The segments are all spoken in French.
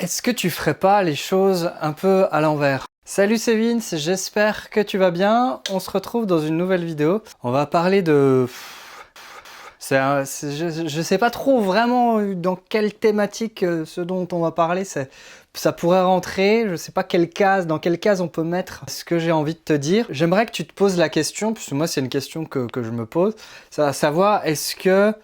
Est-ce que tu ferais pas les choses un peu à l'envers? Salut, c'est Vince, j'espère que tu vas bien. On se retrouve dans une nouvelle vidéo. On va parler de... je sais pas trop vraiment dans quelle thématique ce dont on va parler. Ça pourrait rentrer, je sais pas dans quelle case on peut mettre ce que j'ai envie de te dire. J'aimerais que tu te poses la question, puisque moi c'est une question que je me pose, c'est à savoir, est-ce que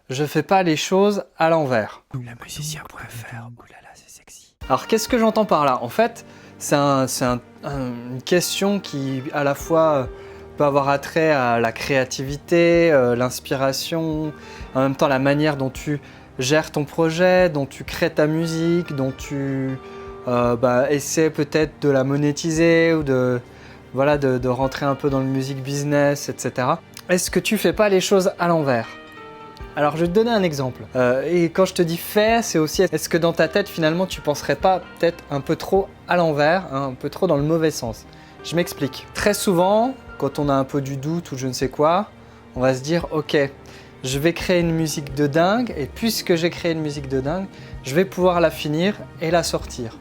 je fais pas les choses à l'envers? La musicien.fr, oulala c'est sexy. Alors qu'est-ce que j'entends par là? En fait, c'est une question qui à la fois peut avoir attrait à la créativité, l'inspiration, en même temps la manière dont tu gères ton projet, dont tu crées ta musique, dont tu essaies peut-être de la monétiser ou de rentrer un peu dans le music business, etc. Est-ce que tu fais pas les choses à l'envers? Alors je vais te donner un exemple. Et quand je te dis faire, c'est aussi est-ce que dans ta tête finalement tu penserais pas peut-être un peu trop à l'envers, hein, un peu trop dans le mauvais sens. Je m'explique. Très souvent, quand on a un peu du doute ou je ne sais quoi, on va se dire ok, je vais créer une musique de dingue et puisque j'ai créé une musique de dingue, je vais pouvoir la finir et la sortir.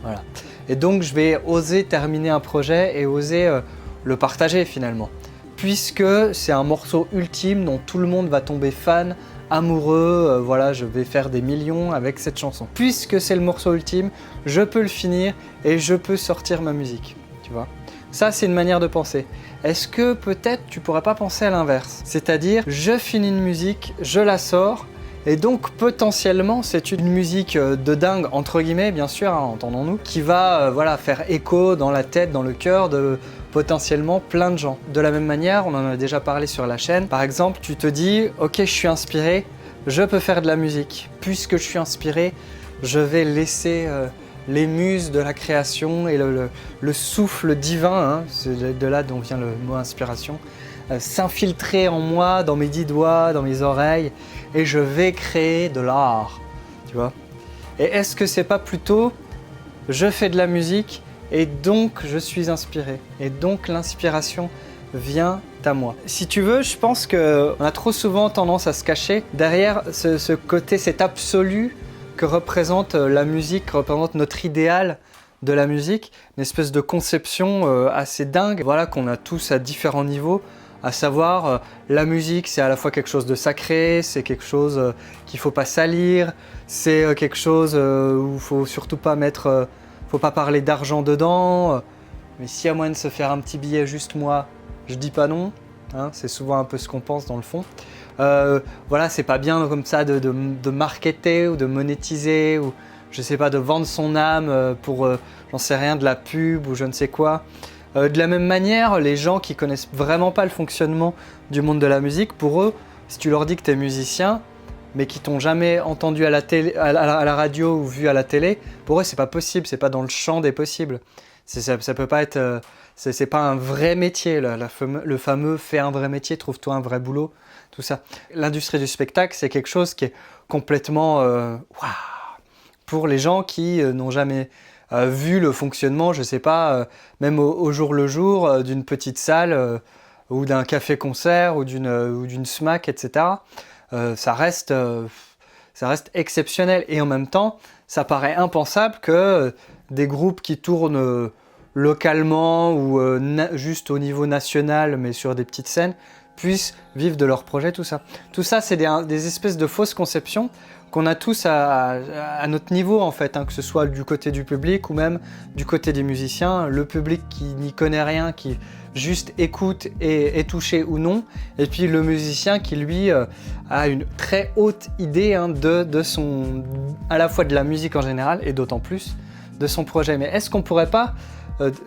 Voilà. Et donc je vais oser terminer un projet et oser le partager finalement. Puisque c'est un morceau ultime dont tout le monde va tomber fan, amoureux, je vais faire des millions avec cette chanson. Puisque c'est le morceau ultime, je peux le finir et je peux sortir ma musique, tu vois. Ça, c'est une manière de penser. Est-ce que peut-être tu pourrais pas penser à l'inverse? C'est-à-dire, je finis une musique, je la sors, et donc potentiellement c'est une musique de dingue, entre guillemets bien sûr, hein, entendons-nous, qui va faire écho dans la tête, dans le cœur de potentiellement plein de gens. De la même manière, on en a déjà parlé sur la chaîne, par exemple tu te dis ok je suis inspiré, je peux faire de la musique. Puisque je suis inspiré, je vais laisser les muses de la création et le souffle divin, hein, c'est de là dont vient le mot inspiration, s'infiltrer en moi, dans mes 10 doigts, dans mes oreilles, et je vais créer de l'art, tu vois. Et est-ce que c'est pas plutôt je fais de la musique et donc je suis inspiré, et donc l'inspiration vient à moi. Si tu veux, je pense qu'on a trop souvent tendance à se cacher derrière ce côté, cet absolu que représente la musique, que représente notre idéal de la musique, une espèce de conception assez dingue, qu'on a tous à différents niveaux. À savoir, la musique, c'est à la fois quelque chose de sacré, c'est quelque chose qu'il ne faut pas salir, c'est quelque chose où il ne faut surtout pas faut pas parler d'argent dedans. Mais s'il y a moyen de se faire un petit billet juste moi, je dis pas non. Hein, c'est souvent un peu ce qu'on pense dans le fond. C'est pas bien comme ça de marketer ou de monétiser ou je sais pas, de vendre son âme pour, j'en sais rien, de la pub ou je ne sais quoi. De la même manière, les gens qui connaissent vraiment pas le fonctionnement du monde de la musique, pour eux, si tu leur dis que tu es musicien, mais qui t'ont jamais entendu à la télé, à la radio ou vu à la télé, pour eux c'est pas possible, c'est pas dans le champ des possibles. Ça peut pas être, c'est pas un vrai métier, le fameux fais un vrai métier, trouve-toi un vrai boulot, tout ça. L'industrie du spectacle, c'est quelque chose qui est complètement pour les gens qui n'ont jamais vu le fonctionnement, je sais pas, même au jour le jour d'une petite salle ou d'un café-concert ou d'une SMAC, etc. Ça reste exceptionnel et en même temps, ça paraît impensable que des groupes qui tournent localement ou juste au niveau national, mais sur des petites scènes, puissent vivre de leur projet, tout ça. Tout ça, c'est des espèces de fausses conceptions qu'on a tous à notre niveau en fait, hein, que ce soit du côté du public ou même du côté des musiciens. Le public qui n'y connaît rien, qui juste écoute et est touché ou non, et puis le musicien qui lui a une très haute idée à la fois de la musique en général et d'autant plus de son projet. Mais est-ce qu'on pourrait pas,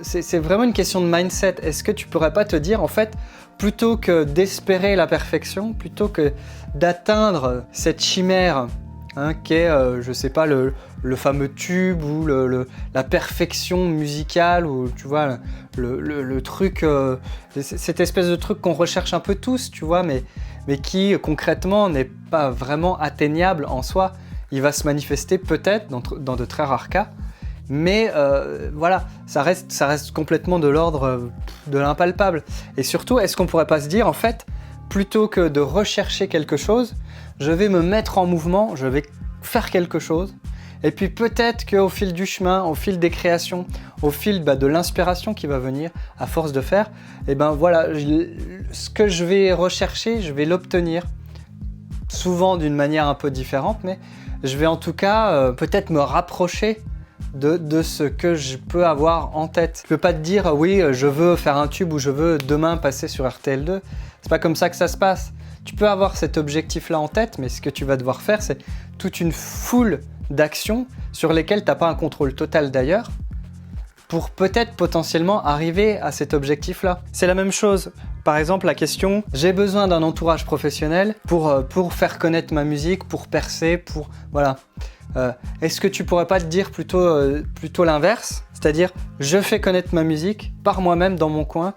c'est vraiment une question de mindset, est-ce que tu pourrais pas te dire en fait, plutôt que d'espérer la perfection, plutôt que d'atteindre cette chimère qu'est, je sais pas, le fameux tube ou la perfection musicale, ou tu vois, le truc, cette espèce de truc qu'on recherche un peu tous, tu vois, mais qui concrètement n'est pas vraiment atteignable en soi. Il va se manifester peut-être dans de très rares cas, mais ça reste complètement de l'ordre de l'impalpable. Et surtout, est-ce qu'on pourrait pas se dire, en fait, plutôt que de rechercher quelque chose, je vais me mettre en mouvement, je vais faire quelque chose, Et puis peut-être qu'au fil du chemin, au fil des créations, au fil de l'inspiration qui va venir, à force de faire, et ben voilà, ce que je vais rechercher, je vais l'obtenir. Souvent d'une manière un peu différente, mais je vais en tout cas peut-être me rapprocher de ce que je peux avoir en tête. Je peux pas te dire oui, je veux faire un tube ou je veux demain passer sur RTL2. C'est pas comme ça que ça se passe. Tu peux avoir cet objectif-là en tête, mais ce que tu vas devoir faire, c'est toute une foule d'actions sur lesquelles tu n'as pas un contrôle total d'ailleurs, pour peut-être potentiellement arriver à cet objectif-là. C'est la même chose. Par exemple, la question « J'ai besoin d'un entourage professionnel pour faire connaître ma musique, pour percer, pour… » Voilà. Est-ce que tu pourrais pas te dire plutôt l'inverse? C'est-à-dire, je fais connaître ma musique par moi-même dans mon coin,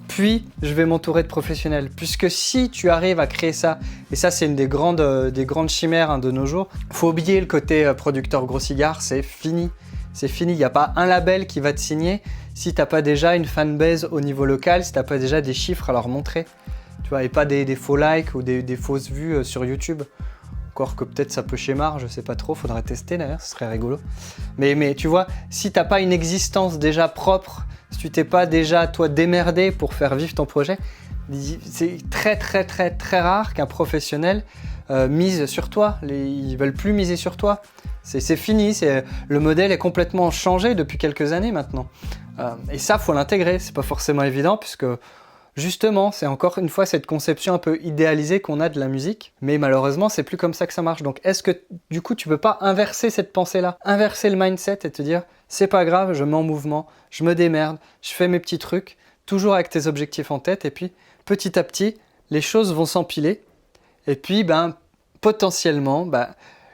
puis je vais m'entourer de professionnels. Puisque si tu arrives à créer ça, et ça c'est une des grandes chimères de nos jours, faut oublier le côté producteur gros cigare, c'est fini. C'est fini, il n'y a pas un label qui va te signer si tu n'as pas déjà une fanbase au niveau local, si tu n'as pas déjà des chiffres à leur montrer. Tu vois, et pas des faux likes ou des fausses vues sur YouTube. Encore que peut-être ça peut schémar, je sais pas trop, faudrait tester d'ailleurs, ce serait rigolo. Mais tu vois, si t'as pas une existence déjà propre, si tu t'es pas déjà toi démerdé pour faire vivre ton projet, c'est très rare qu'un professionnel mise sur toi. Ils veulent plus miser sur toi. C'est fini, le modèle est complètement changé depuis quelques années maintenant. Et ça, faut l'intégrer, c'est pas forcément évident puisque justement, c'est encore une fois cette conception un peu idéalisée qu'on a de la musique, mais malheureusement, c'est plus comme ça que ça marche. Donc, est-ce que du coup, tu peux pas inverser cette pensée-là, inverser le mindset et te dire, c'est pas grave, je mets en mouvement, je me démerde, je fais mes petits trucs, toujours avec tes objectifs en tête, et puis petit à petit, les choses vont s'empiler, et puis, potentiellement,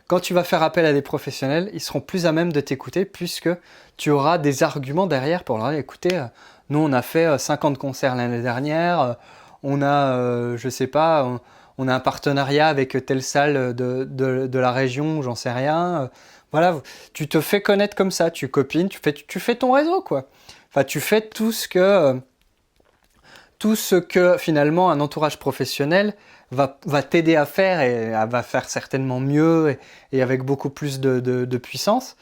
quand tu vas faire appel à des professionnels, ils seront plus à même de t'écouter puisque tu auras des arguments derrière pour leur dire, écoutez, nous, on a fait 50 concerts l'année dernière, on a, je sais pas, on a un partenariat avec telle salle de la région, j'en sais rien. Voilà, tu te fais connaître comme ça, tu copines, tu fais ton réseau, quoi. Enfin, tu fais tout ce que finalement un entourage professionnel va t'aider à faire et va faire certainement mieux et avec beaucoup plus de puissance.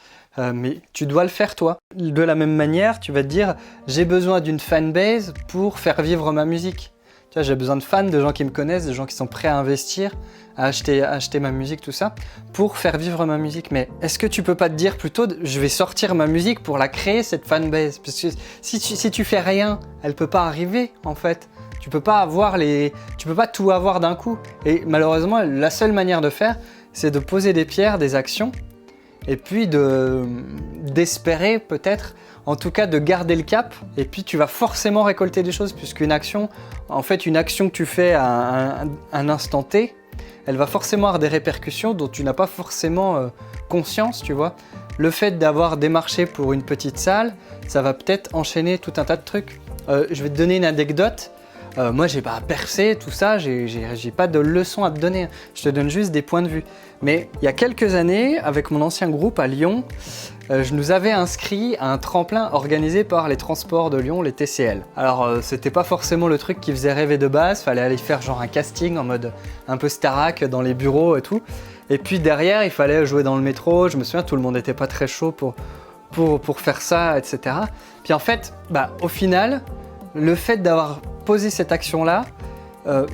Mais tu dois le faire toi. De la même manière, tu vas te dire j'ai besoin d'une fanbase pour faire vivre ma musique. Tu vois, j'ai besoin de fans, de gens qui me connaissent, de gens qui sont prêts à investir, à acheter ma musique, tout ça, pour faire vivre ma musique. Mais est-ce que tu peux pas te dire plutôt je vais sortir ma musique pour la créer, cette fanbase? Parce que si tu fais rien, elle peut pas arriver en fait. Tu peux pas tout avoir d'un coup. Et malheureusement, la seule manière de faire, c'est de poser des pierres, des actions, et puis d'espérer peut-être, en tout cas de garder le cap, et puis tu vas forcément récolter des choses, puisqu'une action, en fait une action que tu fais à un instant T, elle va forcément avoir des répercussions dont tu n'as pas forcément conscience, tu vois. Le fait d'avoir démarché pour une petite salle, ça va peut-être enchaîner tout un tas de trucs. Je vais te donner une anecdote. Moi, j'ai pas percé, tout ça, j'ai pas de leçons à te donner. Je te donne juste des points de vue. Mais il y a quelques années, avec mon ancien groupe à Lyon, je nous avais inscrits à un tremplin organisé par les transports de Lyon, les TCL. Alors, c'était pas forcément le truc qui faisait rêver de base, fallait aller faire genre un casting en mode un peu Starac dans les bureaux et tout. Et puis derrière, il fallait jouer dans le métro. Je me souviens, tout le monde n'était pas très chaud pour faire ça, etc. Puis en fait, au final, le fait d'avoir posé cette action-là,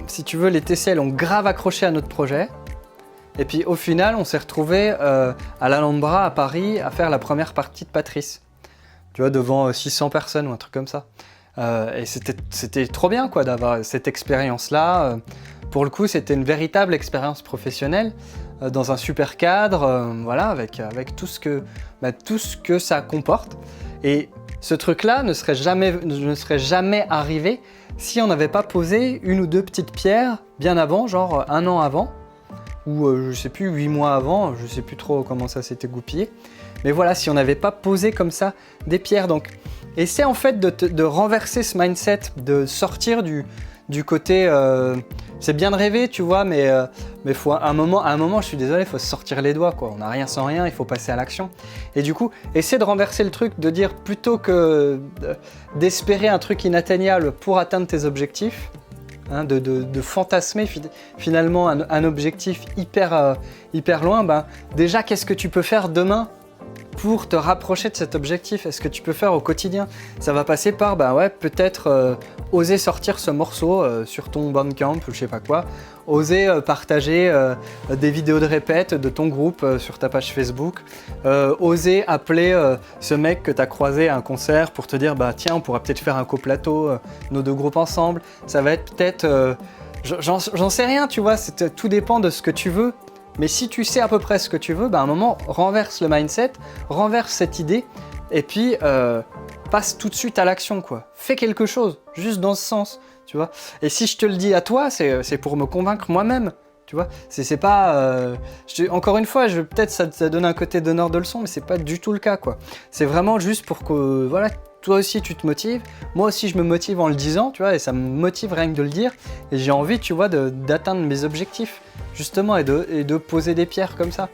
si tu veux, les TCL ont grave accroché à notre projet. Et puis au final, on s'est retrouvé à l'Alhambra à Paris à faire la première partie de Patrice. Tu vois, devant 600 personnes ou un truc comme ça. Et c'était trop bien quoi d'avoir cette expérience-là. Pour le coup, c'était une véritable expérience professionnelle dans un super cadre, voilà, avec tout ce que ça comporte. Et ce truc-là ne serait jamais arrivé si on n'avait pas posé une ou deux petites pierres bien avant, genre un an avant, ou je sais plus, 8 mois avant, je sais plus trop comment ça s'était goupillé. Mais voilà, si on n'avait pas posé comme ça des pierres. Donc, essaie en fait de renverser ce mindset, de sortir du côté... c'est bien de rêver, tu vois, mais faut, à un moment, je suis désolé, il faut se sortir les doigts, quoi. On n'a rien sans rien, il faut passer à l'action. Et du coup, essaie de renverser le truc, de dire plutôt que d'espérer un truc inatteignable pour atteindre tes objectifs, hein, de fantasmer finalement un objectif hyper loin, ben, déjà qu'est-ce que tu peux faire demain pour te rapprocher de cet objectif? Est-ce que tu peux faire au quotidien? Ça va passer par, bah ouais, peut-être oser sortir ce morceau sur ton Bandcamp ou je sais pas quoi, oser partager des vidéos de répète de ton groupe sur ta page Facebook, oser appeler ce mec que tu as croisé à un concert pour te dire, bah tiens, on pourra peut-être faire un coplateau, nos deux groupes ensemble. Ça va être peut-être, j'en sais rien, tu vois, tout dépend de ce que tu veux. Mais si tu sais à peu près ce que tu veux, bah à un moment, renverse le mindset, renverse cette idée, et puis passe tout de suite à l'action, quoi. Fais quelque chose, juste dans ce sens, tu vois. Et si je te le dis à toi, c'est pour me convaincre moi-même, tu vois. C'est pas... encore une fois, peut-être ça donne un côté donneur de leçons, mais c'est pas du tout le cas, quoi. C'est vraiment juste pour que, voilà, toi aussi tu te motives, moi aussi je me motive en le disant, tu vois, et ça me motive rien que de le dire, et j'ai envie, tu vois, d'atteindre mes objectifs, justement, et de poser des pierres comme ça.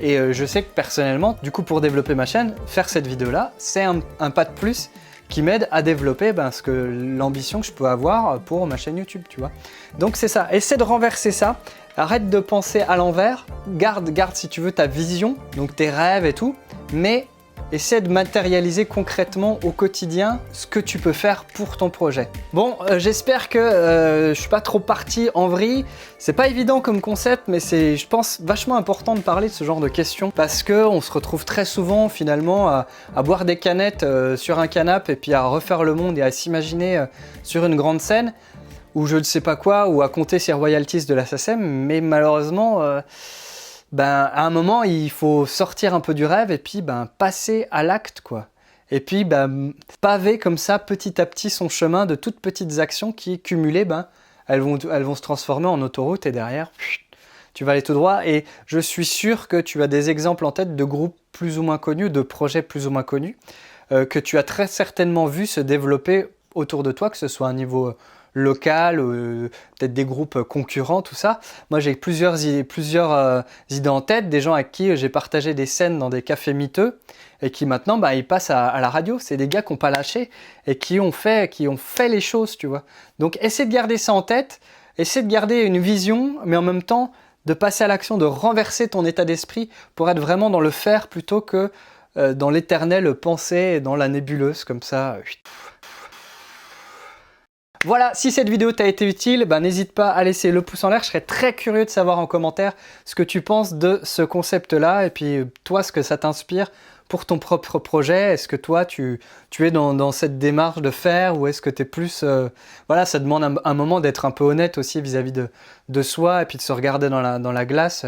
Et je sais que personnellement, du coup, pour développer ma chaîne, faire cette vidéo-là, c'est un pas de plus qui m'aide à développer l'ambition que je peux avoir pour ma chaîne YouTube, tu vois. Donc c'est ça, essaie de renverser ça, arrête de penser à l'envers, garde si tu veux ta vision, donc tes rêves et tout, mais essaie de matérialiser concrètement au quotidien ce que tu peux faire pour ton projet. Bon, j'espère que je suis pas trop parti en vrille. C'est pas évident comme concept, mais c'est, je pense, vachement important de parler de ce genre de questions parce qu'on se retrouve très souvent finalement à boire des canettes sur un canapé et puis à refaire le monde et à s'imaginer sur une grande scène ou je ne sais pas quoi, ou à compter ses royalties de la SACEM, mais malheureusement... à un moment, il faut sortir un peu du rêve et puis passer à l'acte, quoi. Et puis paver comme ça petit à petit son chemin de toutes petites actions qui, cumulées, elles vont se transformer en autoroute et derrière, tu vas aller tout droit. Et je suis sûr que tu as des exemples en tête de groupes plus ou moins connus, de projets plus ou moins connus, que tu as très certainement vu se développer autour de toi, que ce soit à un niveau... local, peut-être des groupes concurrents, tout ça. Moi, j'ai plusieurs idées en tête, des gens avec qui j'ai partagé des scènes dans des cafés miteux et qui maintenant, ils passent à la radio. C'est des gars qui n'ont pas lâché et qui ont fait les choses, tu vois. Donc, essaie de garder ça en tête, essaie de garder une vision, mais en même temps, de passer à l'action, de renverser ton état d'esprit pour être vraiment dans le faire plutôt que dans l'éternelle pensée et dans la nébuleuse, comme ça. Voilà, si cette vidéo t'a été utile, n'hésite pas à laisser le pouce en l'air. Je serais très curieux de savoir en commentaire ce que tu penses de ce concept-là et puis toi, ce que ça t'inspire pour ton propre projet. Est-ce que toi, tu es dans cette démarche de faire ou est-ce que tu es plus... voilà, ça demande un moment d'être un peu honnête aussi vis-à-vis de soi et puis de se regarder dans la glace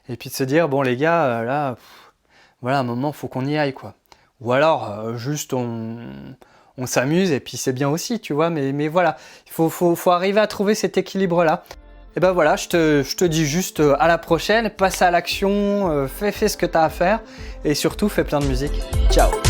et puis de se dire, bon les gars, là, voilà, à un moment, il faut qu'on y aille, quoi. Ou alors, juste on s'amuse et puis c'est bien aussi, tu vois, mais voilà, il faut arriver à trouver cet équilibre-là. Et voilà, je te dis juste à la prochaine, passe à l'action, fais ce que tu as à faire et surtout fais plein de musique. Ciao!